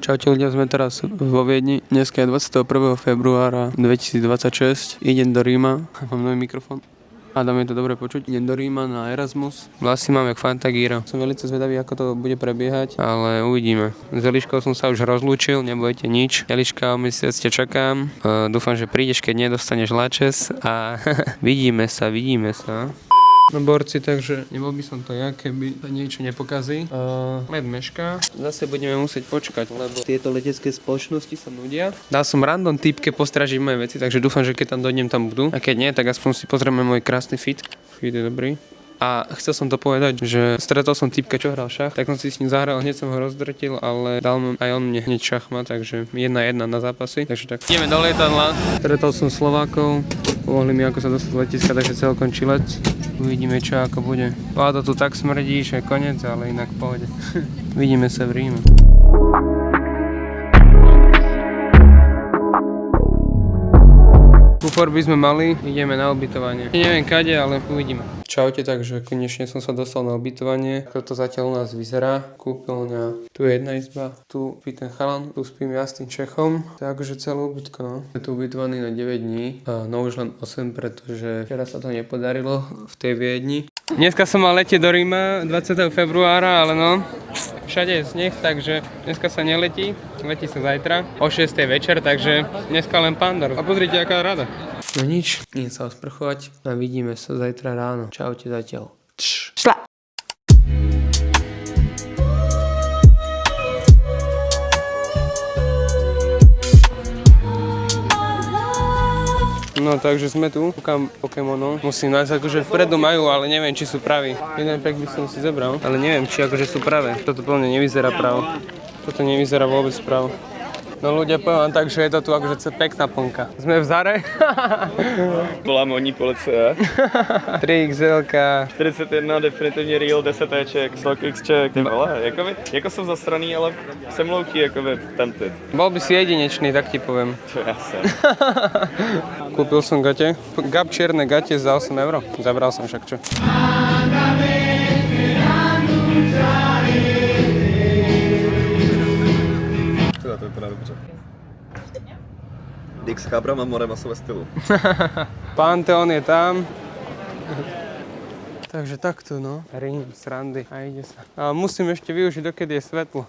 Čaute ľudia, sme teraz vo Viedni. Dneska je 21. februára 2026. Idem do Ríma. Mám nový mikrofón. Adam, je to dobre počuť. Idem do Ríma na Erasmus. Vlasy mám jak Fantagíra. Som veľmi zvedavý, ako to bude prebiehať, ale uvidíme. S Eliškou som sa už rozlúčil, nebojte nič. Eliška, o mesiac te čakám. Dúfam, že prídeš, keď nedostaneš lačes a vidíme sa. No borci, takže nebol by som to ja, keby niečo nepokazí. Let mešká. Zase budeme musieť počkať, lebo tieto letecké spoločnosti sa nudia. Dal som random typke postražiť moje veci, takže dúfam, že keď tam dojdem, tam budú. A keď nie, tak aspoň si pozrieme môj krásny fit. Fit je dobrý. A chcel som to povedať, že stretol som typka, čo hral šach, tak som si s ním zahral, hneď som ho rozdrtil, ale dal mu aj on mne hneď šachmat, takže 1-1 na zápasy. Takže tak. Ideme do lietadla. Stretol som Slovákov, pomohli mi ako sa dostať z letiska, takže celkom čilec. Uvidíme čo ako bude. Vláda tu tak smrdí, že koniec, ale inak pohode. Vidíme sa v Ríme. Kufor by sme mali, ideme na ubytovanie. Neviem kade, ale uvidíme. Čaute, takže konečne som sa dostal na ubytovanie. Ako to zatiaľ u nás vyzerá. Kúpeľňa, tu je jedna izba, tu spí ten chalan, tu spím ja s tým Čechom. Takže celé ubytko, no. Je tu ubytovaný na 9 dní, no už len 8, pretože včera sa to nepodarilo v tej Viedni. Dneska som mal letieť do Ríma 20. februára, ale no, všade je sneh, takže dneska sa neletí, letí sa zajtra o 6. večer, takže dneska len Pandor. A pozrite, aká rada. No nič, idem sa osprchovať a vidíme sa zajtra ráno. Čaute zatiaľ. Šla! No takže sme tu, kúkam Pokémonov. Musím nájsť, akože vpredu majú, ale neviem, či sú praví. Jeden pack by som si zebral, ale neviem, či akože sú pravé. Toto plne nevyzerá pravo. Toto nevyzerá vôbec pravo. No ľudia, poviem vám tak, že je to tu akože pekná plnka. Sme v Zare. Volá modní policie. 3XL-ka. 41, definitivně real, 10ček, StockX-ček. Ty vole, jako jsou zasraný, ale jsem low-key jakoby tempted. Bol by si jedinečný, tak ti poviem. To ja som. Kúpil som gate. Gap čierne gate za 8 €. Zabral som však čo. To vypadá dobře. Dix Chabram a more masové stylu. Pantheon je tam. Takže takto, no. Rím, srandy a ide sa. A musím ešte využiť, dokedy je svetlo.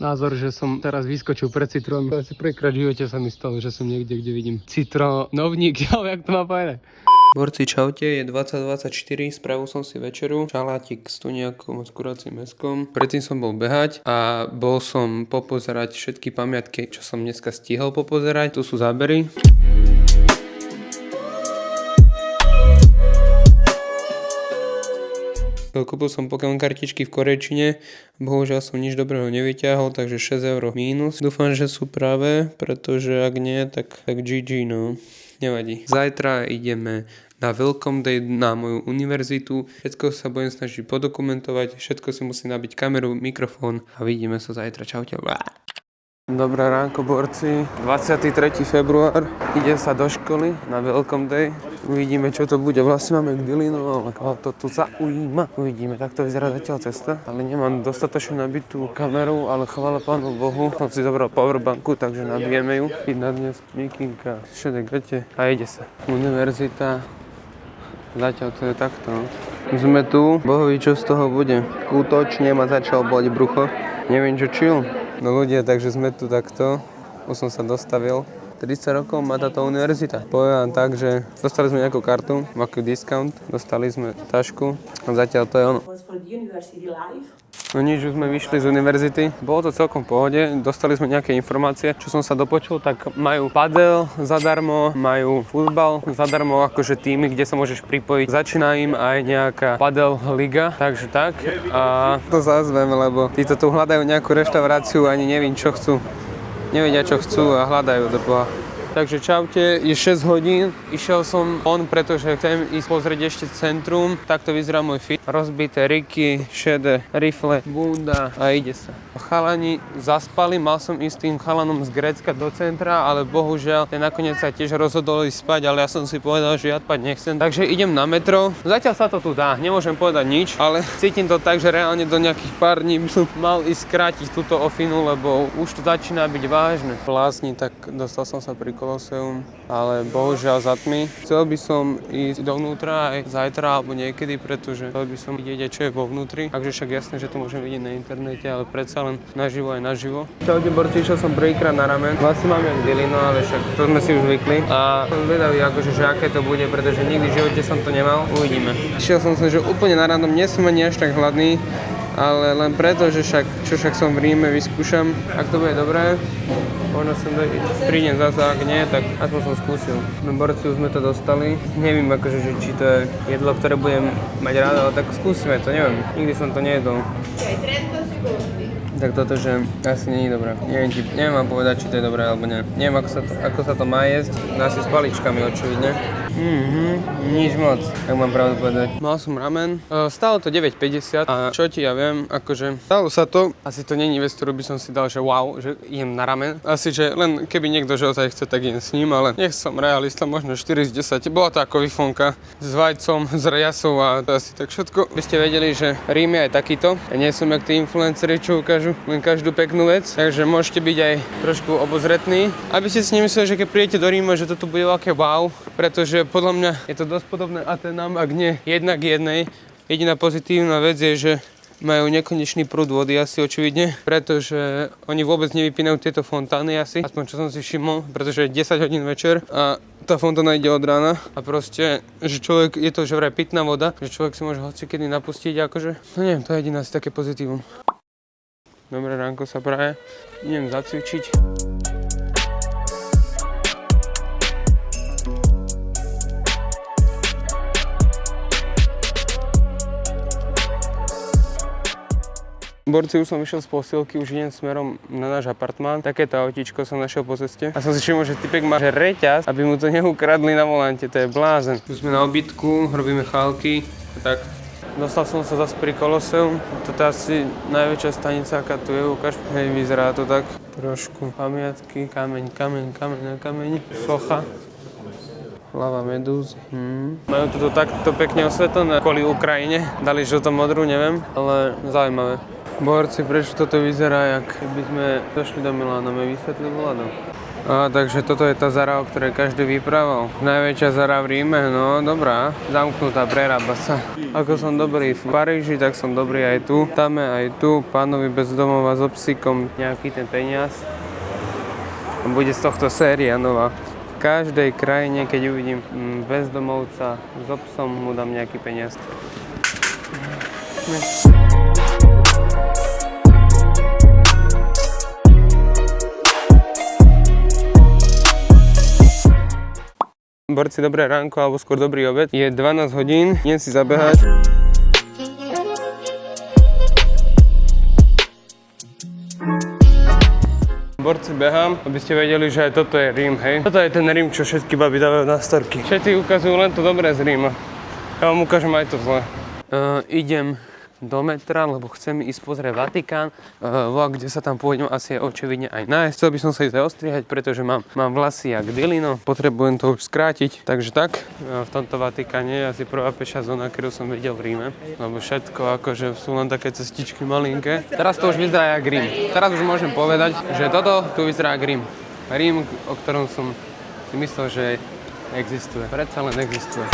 Názor, že som teraz vyskočil pred Citronom. Prvýkrát v živote sa mi stalo, že som niekde, kde vidím Citronovník, ale jak to má povedať. Borci, čaute, je 20:24, spravil som si večeru, šalátik s tuniakom a s kuracím mäskom. Predtým som bol behať a bol som popozerať všetky pamiatky, čo som dneska stihol popozerať. Tu sú zábery. Kúpil som Pokémon kartičky v korejčine, bohužiaľ som nič dobrého nevyťahol, takže 6 € mínus. Dúfam, že sú práve, pretože ak nie, tak GG, no. Nevadí. Zajtra ideme na Welcome Day na moju univerzitu. Všetko sa budem snažiť podokumentovať, všetko si musím nabiť kameru, mikrofón a vidíme sa zajtra. Čaute. Dobré ránko, borci. 23. február. Ide sa do školy na Welcome Day. Uvidíme, čo to bude. Vlastne máme k Dylinu, ale to tu zaujíma. Uvidíme, tak to vyzerá zatiaľ cesta. Ale nemám dostatočne nabitú kameru, ale chvála Pánu Bohu. Som si zobral powerbanku, takže nabijeme ju. Keď na dnes mikinka, šedé gate a ide sa. Univerzita. Zatiaľ to je takto. Sme tu. Bohovi, čo z toho bude. Skutočne ma začal boleť brucho. Neviem, čo chill. No ľudia, takže sme tu takto. Už som sa dostavil. 30 rokov má táto univerzita. Poviem vám tak, že dostali sme nejakú kartu, nejaký discount, dostali sme tašku a zatiaľ to je ono. No nič, už sme vyšli z univerzity. Bolo to celkom v pohode, dostali sme nejaké informácie. Čo som sa dopočul, tak majú padel zadarmo, majú futbal zadarmo, akože týmy, kde sa môžeš pripojiť. Začína im aj nejaká padel liga, takže tak. A to zazvem, lebo títo tu hľadajú nejakú reštauráciu, ani neviem čo chcú. Nevedia, čo chcú a hľadajú do Boha. Takže čaute, je 6 hodín, išiel som pretože chcem ísť pozrieť ešte centrum, takto vyzerá môj fit. Rozbité riky, šedé rifle, bunda a ide sa. Chalani zaspali, mal som ísť tým chalanom z Grécka do centra, ale bohužiaľ ten nakoniec sa tiež rozhodol ísť spať, ale ja som si povedal, že ja spať nechcem. Takže idem na metro, zatiaľ sa to tu dá, nemôžem povedať nič, ale cítim to tak, že reálne do nejakých pár dní by som mal ísť skrátiť túto ofinu, lebo už to začína byť vážne. Vlásni, tak dostal som sa pri Koloseum, ale bohužiaľ za tmy. Chcel by som ísť dovnútra aj zajtra alebo niekedy, pretože chcel by som vidieť, čo je vo vnútri. Takže však jasné, že to môžem vidieť na internete, ale predsa len naživo aj naživo. Čaute borci, išiel som prvýkrát na ramen. Vlastne mám jak Dilino, ale však to sme si už zvykli. A som zvedavý, akože, že aké to bude, pretože nikdy v živote som to nemal. Uvidíme. Išiel som sa, že úplne na random, nie som ani až tak hladný, ale len preto, že však som v Ríme, vyskúšam. Ak to bude dobré, možno som prídem zase, ak nie, tak aspoň som skúsil. No borci, už sme to dostali. Neviem akože, že či to je jedlo, ktoré budem mať rád, ale tak skúsime to, neviem. Nikdy som to nejedol. Tak toto, že asi nie je dobré. Neviem vám povedať, či to je dobré alebo nie. Neviem, ako sa to má jesť. Asi s paličkami, očividne. Nič moc, tak mám pravdu povedať. Mal som ramen, stálo to 9,50 a čo ti ja viem, akože stalo sa to. Asi to není vec, ktorú by som si dal, že wow, že idem na ramen. Asi, že len keby niekto že ozaj chce, tak idem s ním, ale nech som realista, možno 4 z 10. Bola to ako vifonka s vajcom, s riasou a to asi tak všetko. By ste vedeli, že Rím je aj takýto. Ja nie som jak tí influenceri, čo ukážu len každú peknú vec, takže môžete byť aj trošku obozretní. Aby ste si nemysleli, že keď prídete do Ríma, že toto bude veľké wow, pretože podľa mňa je to dosť podobné Atenám, ak nie jednak jednej. Jediná pozitívna vec je, že majú nekonečný prúd vody asi očividne, pretože oni vôbec nevypínajú tieto fontány asi, aspoň čo som si všimol, pretože je 10 hodín večer a tá fontána ide od rána a proste, že človek, je to že vraj pitná voda, že človek si môže hocikedy napustiť akože, no neviem, to je jediné asi také pozitívum. Dobré ránko sa praje, idem zacvičiť. Borci, už som vyšiel z posilky, už idem smerom na náš apartmán. Takéto autíčko som našiel po ceste. A som si všimol, že typek má reťaz, aby mu to neukradli na volante, to je blázen. Tu sme na obytku, robíme chálky, tak. Dostal som sa zase pri Koloseum. Toto je asi najväčšia stanica, aká tu je, ukáž. Hej, vyzerá to tak. Trošku pamiatky, kameň na kameň, socha. Hlava medúzy. Majú to takto pekne osvetlené kvôli Ukrajine. Dali žlto-modrú, neviem, ale zaujímavé. Borci, prečo toto vyzerá, jak by sme došli do Milána, mi vysvetli vládu. Takže toto je tá Zara, o ktorej každý vyprával. Najväčšia Zara v Ríme, no dobrá. Zamknutá, prerába sa. Ako som dobrý v Paríži, tak som dobrý aj tu. Tam je aj tu, pánovi bez domova s obsíkom nejaký ten peniaz. Bude z tohto séria nová. V každej krajine, keď uvidím bezdomovca s obsom, mu dám nejaký peniaz. Borci, dobré ránko, alebo skôr dobrý obed. Je 12 hodín, idem si zabehať. Borci, behám, aby ste vedeli, že aj toto je Rím, hej. Toto je ten Rím, čo všetky baby dávajú na storky. Všetci ukazujú len to dobré z Ríma. Ja vám ukážem aj to zlé. Idem do metra, lebo chcem ísť pozrieť Vatikán. Kde sa tam pôjdem asi je očividne aj nájsť. Chcel by som sa ísť aj ostrihať, pretože mám vlasy jak Dilino. Potrebujem to už skrátiť. Takže tak, v tomto Vatikáne je asi prvá pešia zóna, ktorú som videl v Ríme. Lebo všetko akože sú len také cestičky malinké. Teraz to už vyzerá jak Rím. Teraz už môžem povedať, že toto tu vyzerá jak Rím. Rím, o ktorom som si myslel, že existuje. Predsa len existuje.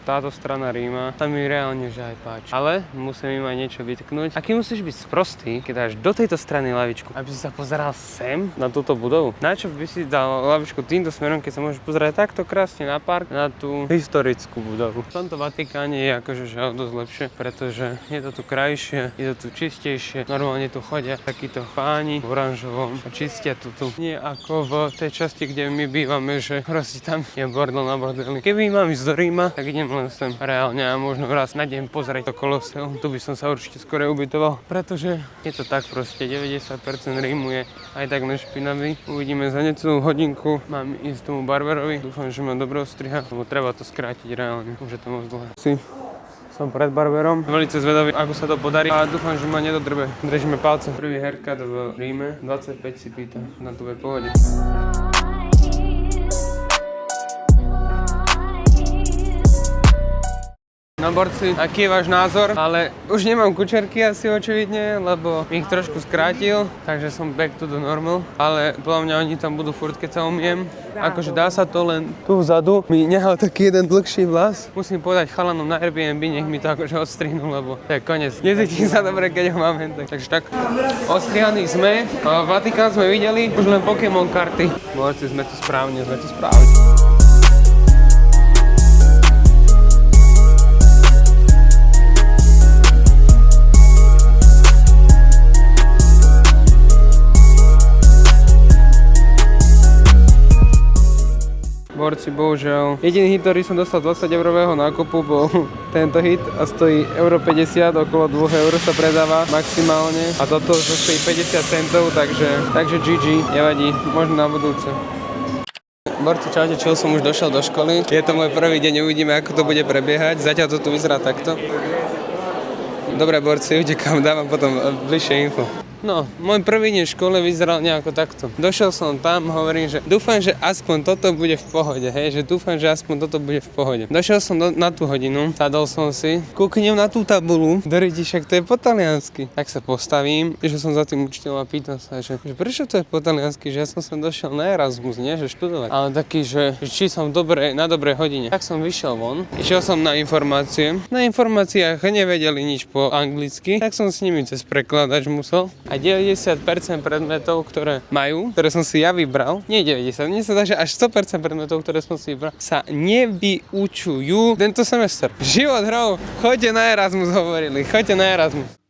Táto strana Ríma sa mi reálne že aj páči. Ale musím im aj niečo vytknúť. Aký musíš byť sprostý, keď dáš do tejto strany lavičku, aby si sa pozeral sem na túto budovu? Na čo by si dal lavičku týmto smerom, keď sa môžeš pozerať takto krásne na park, na tú historickú budovu? V tomto Vatikáne je akože že dosť lepšie, pretože je to tu krajšie, je to tu čistejšie. Normálne tu chodia takíto páni v oranžovom a čistia tu. Nie ako v tej časti, kde my bývame, že proste tam je bordel na bordeli. Keby mám ísť do Ríma, tak idem len sem reálne a možno raz na deň pozrieť to Koloseum. Tu by som sa určite skôr ubytoval, pretože je to tak proste, 90% Rímu je aj tak len špinavý. Uvidíme za necelú hodinku, mám ísť tomu barberovi, dúfam, že ma dobre ostriha, lebo treba to skrátiť reálne, už je to moc dlhé. Som pred barberom, veľmi zvedavý, ako sa to podarí a dúfam, že ma nedodrbe. Držíme palce. Prvý haircut v Ríme, 25 si pýta, na to bude pohode. No borci, aký je váš názor? Ale už nemám kučerky asi očividne, lebo ich trošku skrátil, takže som back to the normal. Ale podľa mňa oni tam budú furt, keď sa umiem. Akože dá sa to, len tu vzadu mi nehal taký jeden dlhší vlas. Musím povedať chalanom na Airbnb, nech mi to akože odstrihnú, lebo to je koniec. Necítim sa dobre, keď ho mám hentak. Takže tak, odstrihaní sme. Vatikán sme videli, už len Pokémon karty. Borci, sme tu správne, Borci, bohužiaľ. Jediný hit, ktorý som dostal 20 eurového nákupu, bol tento hit a stojí 1,50 €, okolo 2 € sa predáva maximálne. A toto stojí 50 centov, takže GG, nevadí, možno na budúce. Borci, čaute, čo som už došiel do školy. Je to môj prvý deň, uvidíme, ako to bude prebiehať. Zatiaľ to tu vyzerá takto. Dobre, borci, utekám, dávam potom bližšie info. No, môj prvý deň v škole vyzeral nejako takto. Došiel som tam, hovorím, že dúfam, že aspoň toto bude v pohode, hej, že dúfam, že aspoň toto bude v pohode. Došiel som na tú hodinu, sadol som si, kúknem na tú tabulu, doriti, však to je po taliansky. Tak sa postavím, že som za tým učiteľom a pýtam sa, že prečo to je po taliansky, že ja som sem došiel na Erasmus, nie, že študovať. Ale taký, že či som na dobrej hodine. Tak som vyšiel von, išiel som na informácie. Na informáciách nevedeli nič po anglicky, tak som s nimi cez prekladač musel. A 90% predmetov, ktoré som si ja vybral, nie 90, mne sa dá, že až 100% predmetov, ktoré som si vybral, sa nevyučujú tento semester. Život hrou, choďte na Erasmus, hovorili, choďte na Erasmus.